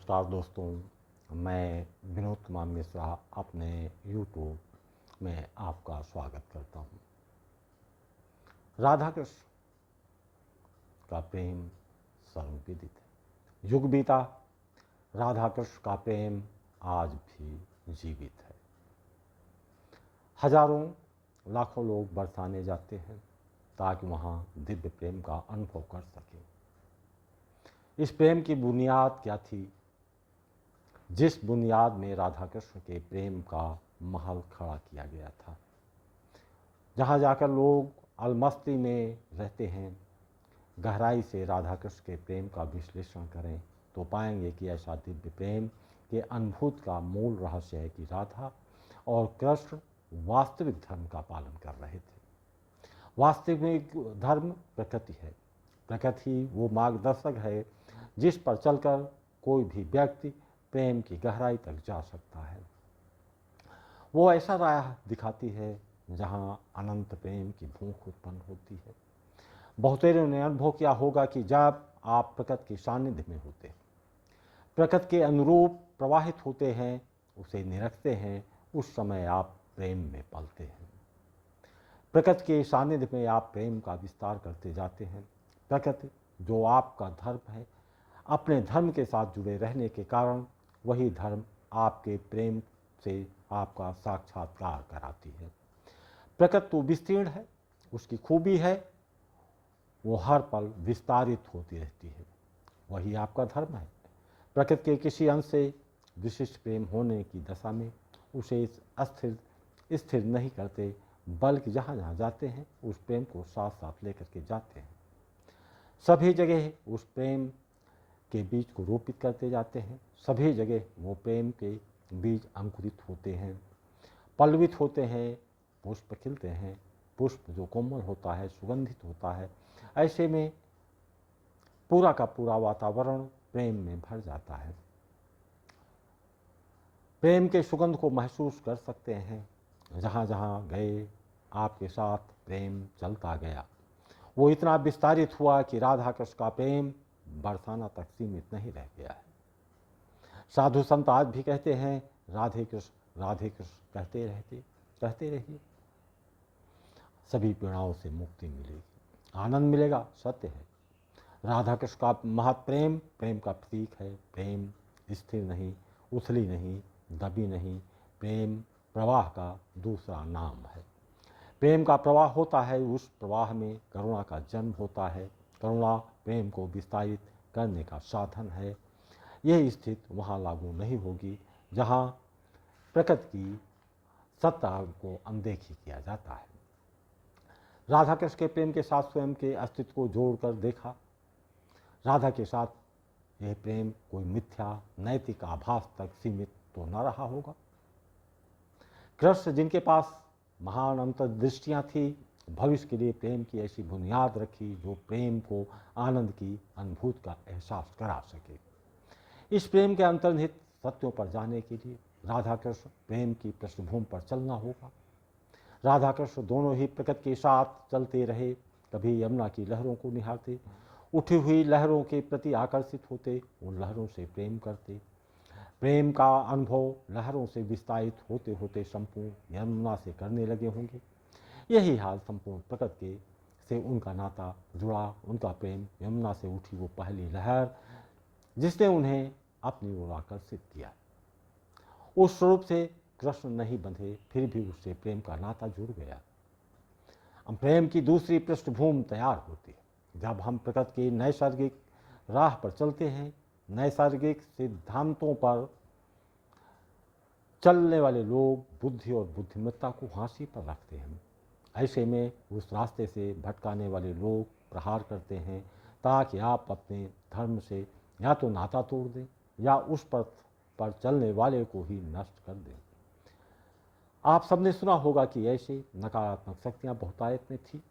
नमस्कार दोस्तों, मैं विनोद कुमार मिश्रा अपने यूट्यूब में आपका स्वागत करता हूँ। राधा कृष्ण का प्रेम सर्वविदित है। युग बीता, राधा कृष्ण का प्रेम आज भी जीवित है। हजारों लाखों लोग बरसाने जाते हैं ताकि वहाँ दिव्य प्रेम का अनुभव कर सकें। इस प्रेम की बुनियाद क्या थी? जिस बुनियाद में राधा कृष्ण के प्रेम का महल खड़ा किया गया था, जहाँ जाकर लोग अलमस्ती में रहते हैं। गहराई से राधा कृष्ण के प्रेम का विश्लेषण करें तो पाएंगे कि ऐसा दिव्य प्रेम के अनुभूत का मूल रहस्य है कि राधा और कृष्ण वास्तविक धर्म का पालन कर रहे थे। वास्तविक धर्म प्रकृति है। प्रकृति वो मार्गदर्शक है जिस पर चलकर कोई भी व्यक्ति प्रेम की गहराई तक जा सकता है। वो ऐसा राह दिखाती है जहाँ अनंत प्रेम की भूख उत्पन्न होती है। बहुतेरों ने अनुभव किया होगा कि जब आप प्रकृति के सानिध्य में होते हैं, प्रकृति के अनुरूप प्रवाहित होते हैं, उसे निरखते हैं, उस समय आप प्रेम में पलते हैं। प्रकृति के सानिध्य में आप प्रेम का विस्तार करते जाते हैं। प्रकृति जो आपका धर्म है, अपने धर्म के साथ जुड़े रहने के कारण वही धर्म आपके प्रेम से आपका साक्षात्कार कराती है। प्रकृति तो विस्तीर्ण है, उसकी खूबी है वो हर पल विस्तारित होती रहती है। वही आपका धर्म है। प्रकृति के किसी अंश से विशिष्ट प्रेम होने की दशा में उसे स्थिर नहीं करते, बल्कि जहाँ जहाँ जाते हैं उस प्रेम को साथ साथ लेकर के जाते हैं। सभी जगह उस प्रेम के बीज को रोपित करते जाते हैं। सभी जगह वो प्रेम के बीज अंकुरित होते हैं, पल्लवित होते हैं, पुष्प खिलते हैं। पुष्प जो कोमल होता है, सुगंधित होता है। ऐसे में पूरा का पूरा वातावरण प्रेम में भर जाता है। प्रेम के सुगंध को महसूस कर सकते हैं। जहाँ जहाँ गए आपके साथ प्रेम चलता गया। वो इतना विस्तारित हुआ कि राधा कृष्ण का प्रेम बरसाना तक सीमित नहीं रह गया है। साधु संत आज भी कहते हैं राधे कृष्ण कहते रहिए। सभी पीड़ाओं से मुक्ति मिलेगी, आनंद मिलेगा। सत्य है, राधा कृष्ण का महत्प्रेम प्रेम का प्रतीक है। प्रेम स्थिर नहीं, उथली नहीं, दबी नहीं। प्रेम प्रवाह का दूसरा नाम है। प्रेम का प्रवाह होता है, उस प्रवाह में करुणा का जन्म होता है। करुणा प्रेम को विस्तारित करने का साधन है। यह स्थिति वहाँ लागू नहीं होगी जहाँ प्रकृति की सत्ता को अनदेखी किया जाता है। राधा कृष्ण के प्रेम के साथ स्वयं के अस्तित्व को जोड़कर देखा। राधा के साथ यह प्रेम कोई मिथ्या नैतिक आभास तक सीमित तो न रहा होगा। कृष्ण जिनके पास महान अंतर्दृष्टियाँ थी, भविष्य के लिए प्रेम की ऐसी बुनियाद रखी जो प्रेम को आनंद की अनुभूति का एहसास करा सके। इस प्रेम के अंतर्निहित सत्यों पर जाने के लिए राधा कृष्ण प्रेम की पृष्ठभूमि पर चलना होगा। राधा कृष्ण दोनों ही प्रकृति के साथ चलते रहे। कभी यमुना की लहरों को निहारते, उठी हुई लहरों के प्रति आकर्षित होते, उन लहरों से प्रेम करते। प्रेम का अनुभव लहरों से विस्तारित होते होते संपूर्ण यमुना से करने लगे होंगे। यही हाल संपूर्ण प्रकृति से उनका नाता जुड़ा। उनका प्रेम यमुना से उठी वो पहली लहर जिसने उन्हें अपनी ओर आकर्षित किया। उस स्वरूप से कृष्ण नहीं बंधे, फिर भी उससे प्रेम का नाता जुड़ गया। अब प्रेम की दूसरी पृष्ठभूमि तैयार होती है जब हम प्रकृति की नैसर्गिक राह पर चलते हैं। नैसर्गिक सिद्धांतों पर चलने वाले लोग बुद्धि और बुद्धिमत्ता को फांसी पर रखते हैं। ऐसे में उस रास्ते से भटकाने वाले लोग प्रहार करते हैं ताकि आप अपने धर्म से या तो नाता तोड़ दें या उस पथ पर चलने वाले को ही नष्ट कर दें। आप सबने सुना होगा कि ऐसे नकारात्मक शक्तियाँ बहुतायत में थी।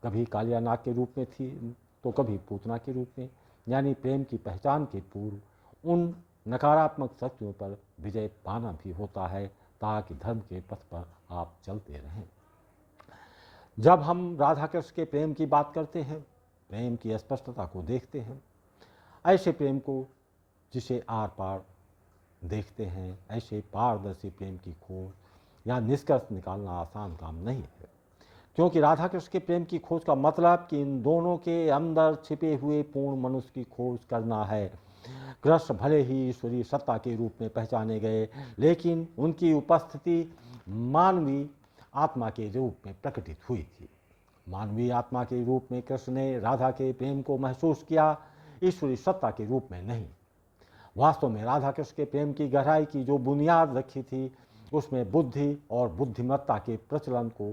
कभी कालिया नाग के रूप में थी तो कभी पूतना के रूप में। यानी प्रेम की पहचान के पूर्व उन नकारात्मक शक्तियों पर विजय पाना भी होता है ताकि धर्म के पथ पर आप चलते रहें। जब हम राधा कृष्ण के प्रेम की बात करते हैं, प्रेम की स्पष्टता को देखते हैं। ऐसे प्रेम को जिसे आर पार देखते हैं, ऐसे पारदर्शी प्रेम की खोज या निष्कर्ष निकालना आसान काम नहीं है, क्योंकि राधा कृष्ण के प्रेम की खोज का मतलब कि इन दोनों के अंदर छिपे हुए पूर्ण मनुष्य की खोज करना है। कृष्ण भले ही ईश्वरीय सत्ता के रूप में पहचाने गए, लेकिन उनकी उपस्थिति मानवीय आत्मा के रूप में प्रकटित हुई थी। मानवीय आत्मा के रूप में कृष्ण ने राधा के प्रेम को महसूस किया, ईश्वरीय सत्ता के रूप में नहीं। वास्तव में राधा कृष्ण के प्रेम की गहराई की जो बुनियाद रखी थी, उसमें बुद्धि और बुद्धिमत्ता के प्रचलन को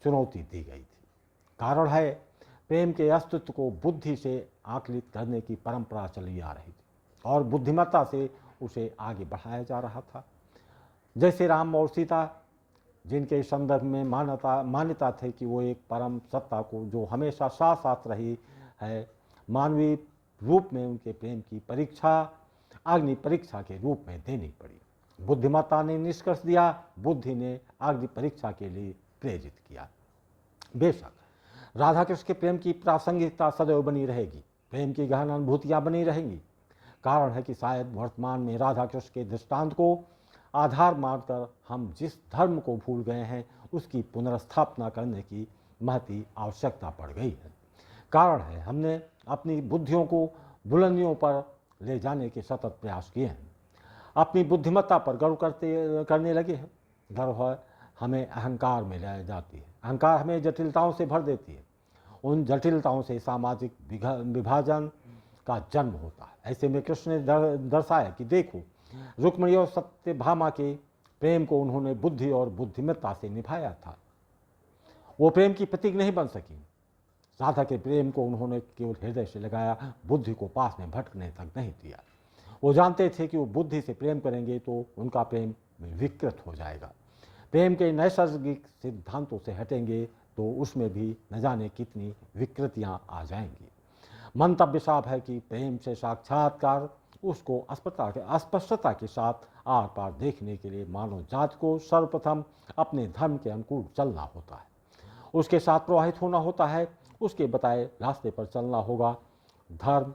चुनौती दी गई थी। कारण है, प्रेम के अस्तित्व को बुद्धि से आकलित करने की परंपरा चली आ रही थी और बुद्धिमत्ता से उसे आगे बढ़ाया जा रहा था। जैसे राम और सीता, जिनके संदर्भ में मान्यता थी कि वो एक परम सत्ता को जो हमेशा साथ साथ रही है, मानवीय रूप में उनके प्रेम की परीक्षा अग्नि परीक्षा के रूप में देनी पड़ी। बुद्धिमत्ता ने निष्कर्ष दिया, बुद्धि ने अग्नि परीक्षा के लिए प्रेरित किया। बेशक राधा कृष्ण के प्रेम की प्रासंगिकता सदैव बनी रहेगी, प्रेम की गहन अनुभूतियां बनी रहेंगी। कारण है कि शायद वर्तमान में राधा कृष्ण के दृष्टांत को आधार मानकर हम जिस धर्म को भूल गए हैं, उसकी पुनर्स्थापना करने की महती आवश्यकता पड़ गई है। कारण है, हमने अपनी बुद्धियों को बुलंदियों पर ले जाने के सतत प्रयास किए हैं, अपनी बुद्धिमत्ता पर गर्व करने लगे हैं। गर्व है हमें अहंकार में ले जाती है, अहंकार हमें जटिलताओं से भर देती है। उन जटिलताओं से सामाजिक विभाजन का जन्म होता है। ऐसे में कृष्ण ने दर्शाया कि देखो, रुक्मिणी और सत्यभामा के प्रेम को उन्होंने बुद्धि और बुद्धिमत्ता से निभाया था। वो प्रेम की प्रतीक नहीं बन सकी। राधा के प्रेम को उन्होंने केवल हृदय से लगाया, बुद्धि को पास में भटकने तक नहीं दिया। वो जानते थे कि वो बुद्धि से प्रेम करेंगे तो उनका प्रेम विकृत हो जाएगा। प्रेम के नैसर्गिक सिद्धांतों से हटेंगे तो उसमें भी न जाने कितनी विकृतियां आ जाएंगी। मंतव्य साफ है कि प्रेम से साक्षात्कार उसको स्पष्टता के साथ आर पार देखने के लिए मानव जाति को सर्वप्रथम अपने धर्म के अनुकूल चलना होता है, उसके साथ प्रवाहित होना होता है, उसके बताए रास्ते पर चलना होगा। धर्म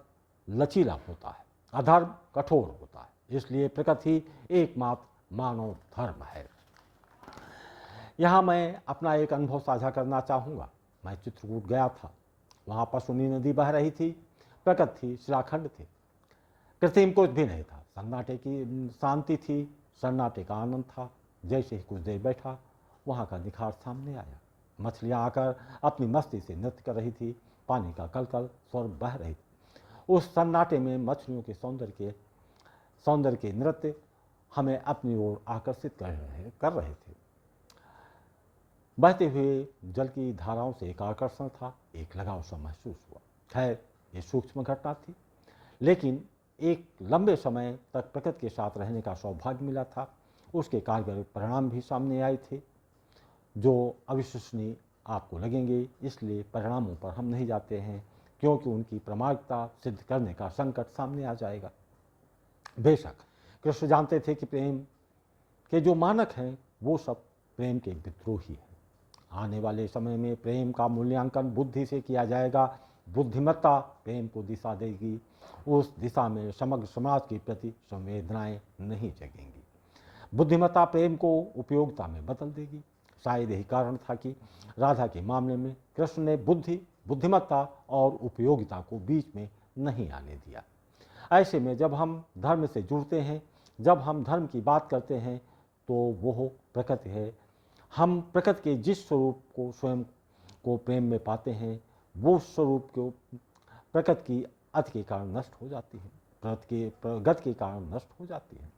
लचीला होता है, अधर्म कठोर होता है, इसलिए प्रकृति एकमात्र मानव धर्म है। यहाँ मैं अपना एक अनुभव साझा करना चाहूँगा। मैं चित्रकूट गया था, वहाँ पशुनी नदी बह रही थी, प्रकृति थी, शिलाखंड थे, कृत्रिम कुछ भी नहीं था, सन्नाटे की शांति थी, सन्नाटे का आनंद था। जैसे ही कुछ देर बैठा, वहाँ का निखार सामने आया। मछलियाँ आकर अपनी मस्ती से नृत्य कर रही थी, पानी का कलकल स्वर बह रही थी। उस सन्नाटे में मछलियों के सौंदर्य के नृत्य हमें अपनी ओर आकर्षित कर रहे थे। बहते हुए जल की धाराओं से एक आकर्षण था, एक लगाव सा महसूस हुआ। खैर, ये सूक्ष्म घटना थी, लेकिन एक लंबे समय तक प्रकृति के साथ रहने का सौभाग्य मिला था। उसके कारगर परिणाम भी सामने आए थे, जो अविश्वसनीय आपको लगेंगे। इसलिए परिणामों पर हम नहीं जाते हैं, क्योंकि उनकी प्रामाणिकता सिद्ध करने का संकट सामने आ जाएगा। बेशक कृष्ण जानते थे कि प्रेम के जो मानक हैं, वो सब प्रेम के विद्रोही हैं। आने वाले समय में प्रेम का मूल्यांकन बुद्धि से किया जाएगा। बुद्धिमत्ता प्रेम को दिशा देगी, उस दिशा में समग्र समाज के प्रति संवेदनाएं नहीं जगेंगी। बुद्धिमत्ता प्रेम को उपयोगिता में बदल देगी। शायद यही कारण था कि राधा के मामले में कृष्ण ने बुद्धिमत्ता और उपयोगिता को बीच में नहीं आने दिया। ऐसे में जब हम धर्म से जुड़ते हैं, जब हम धर्म की बात करते हैं, तो वो प्रकृति है। हम प्रकृति के जिस स्वरूप को स्वयं को प्रेम में पाते हैं, वो स्वरूप को प्रकृति की अति के कारण नष्ट हो जाती है, प्रकृति के प्रगति के कारण नष्ट हो जाती है।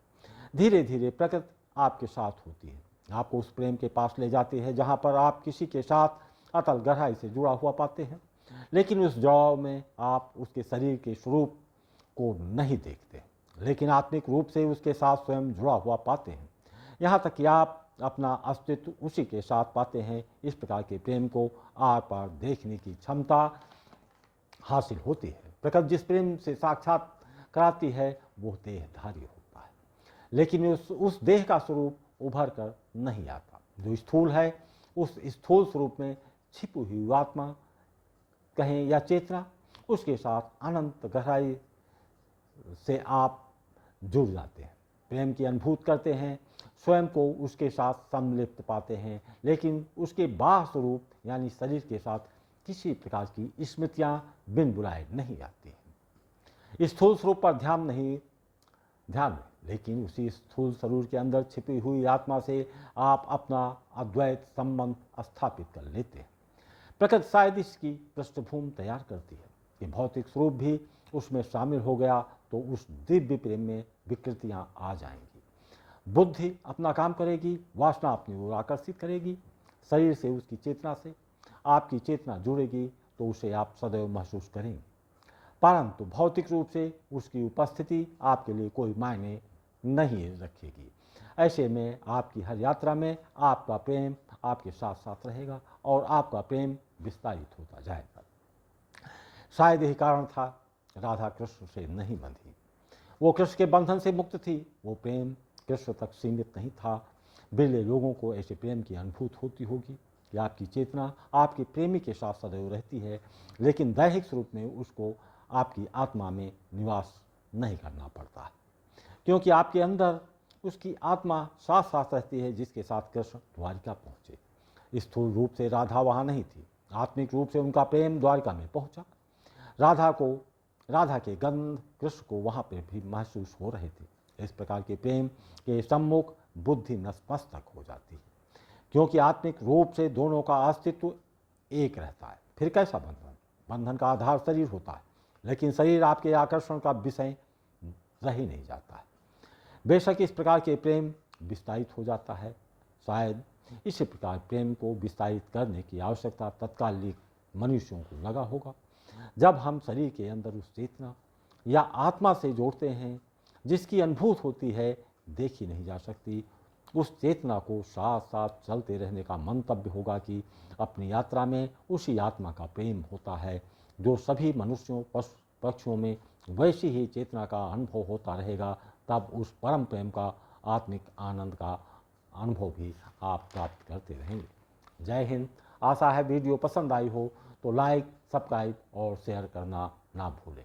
धीरे धीरे प्रकृति आपके साथ होती है, आपको उस प्रेम के पास ले जाती है जहाँ पर आप किसी के साथ अतल गहराई से जुड़ा हुआ पाते हैं, लेकिन उस जुड़ाव में आप उसके शरीर के स्वरूप को नहीं देखते, लेकिन आत्मिक रूप से उसके साथ स्वयं जुड़ा हुआ पाते हैं। यहाँ तक कि आप अपना अस्तित्व उसी के साथ पाते हैं। इस प्रकार के प्रेम को आर पार देखने की क्षमता हासिल होती है। प्रकृति जिस प्रेम से साक्षात कराती है, वो देहधारी होता है, लेकिन उस देह का स्वरूप उभर कर नहीं आता। जो स्थूल है, उस स्थूल स्वरूप में छिपी हुई आत्मा कहें या चेतना, उसके साथ अनंत गहराई से आप जुड़ जाते हैं, प्रेम की अनुभूति करते हैं, स्वयं को उसके साथ सम्मिलित पाते हैं, लेकिन उसके बाह्य स्वरूप यानी शरीर के साथ किसी प्रकार की स्मृतियां बिन बुलाए नहीं आती हैं। स्थूल स्वरूप पर ध्यान नहीं ध्यान में, लेकिन उसी स्थूल शरीर के अंदर छिपी हुई आत्मा से आप अपना अद्वैत संबंध स्थापित कर लेते हैं। प्रकृति शायद इसकी पृष्ठभूमि तैयार करती है कि भौतिक स्वरूप भी उसमें शामिल हो गया तो उस दिव्य प्रेम में विकृतियां आ जाएंगी। बुद्धि अपना काम करेगी, वासना अपनी ओर आकर्षित करेगी, शरीर से उसकी चेतना से आपकी चेतना जुड़ेगी तो उसे आप सदैव महसूस करेंगे, परंतु भौतिक रूप से उसकी उपस्थिति आपके लिए कोई मायने नहीं रखेगी। ऐसे में आपकी हर यात्रा में आपका प्रेम आपके साथ साथ रहेगा और आपका प्रेम विस्तारित होता जाएगा। शायद यही कारण था राधा कृष्ण से नहीं बंधी। वो कृष्ण के बंधन से मुक्त थी। वो प्रेम कृष्ण तक सीमित नहीं था। बिरले लोगों को ऐसे प्रेम की अनुभूति होती होगी कि आपकी चेतना आपके प्रेमी के साथ सदैव रहती है, लेकिन दैहिक स्वरूप में उसको आपकी आत्मा में निवास नहीं करना पड़ता है, क्योंकि आपके अंदर उसकी आत्मा साथ साथ रहती है, जिसके साथ कृष्ण द्वारिका पहुँचे। स्थूल रूप से राधा वहाँ नहीं थी, आत्मिक रूप से उनका प्रेम द्वारिका में पहुँचा। राधा के गंध कृष्ण को वहाँ पर भी महसूस हो रहे थे। इस प्रकार के प्रेम के सम्मुख बुद्धि नतमस्तक हो जाती है, क्योंकि आत्मिक रूप से दोनों का अस्तित्व एक रहता है। फिर कैसा बंधन? बंधन का आधार शरीर होता है, लेकिन शरीर आपके आकर्षण का विषय रह ही नहीं जाता है। बेशक इस प्रकार के प्रेम विस्तारित हो जाता है। शायद इसी प्रकार प्रेम को विस्तारित करने की आवश्यकता तत्कालिक मनुष्यों को लगा होगा। जब हम शरीर के अंदर उस चेतना या आत्मा से जोड़ते हैं जिसकी अनुभूति होती है, देखी नहीं जा सकती, उस चेतना को साथ साथ चलते रहने का मंतव्य होगा कि अपनी यात्रा में उसी आत्मा का प्रेम होता है जो सभी मनुष्यों पक्षियों में वैसी ही चेतना का अनुभव होता रहेगा। तब उस परम प्रेम का आत्मिक आनंद का अनुभव भी आप प्राप्त करते रहेंगे। जय हिंद। आशा है वीडियो पसंद आई हो तो लाइक, सब्सक्राइब और शेयर करना ना भूलें।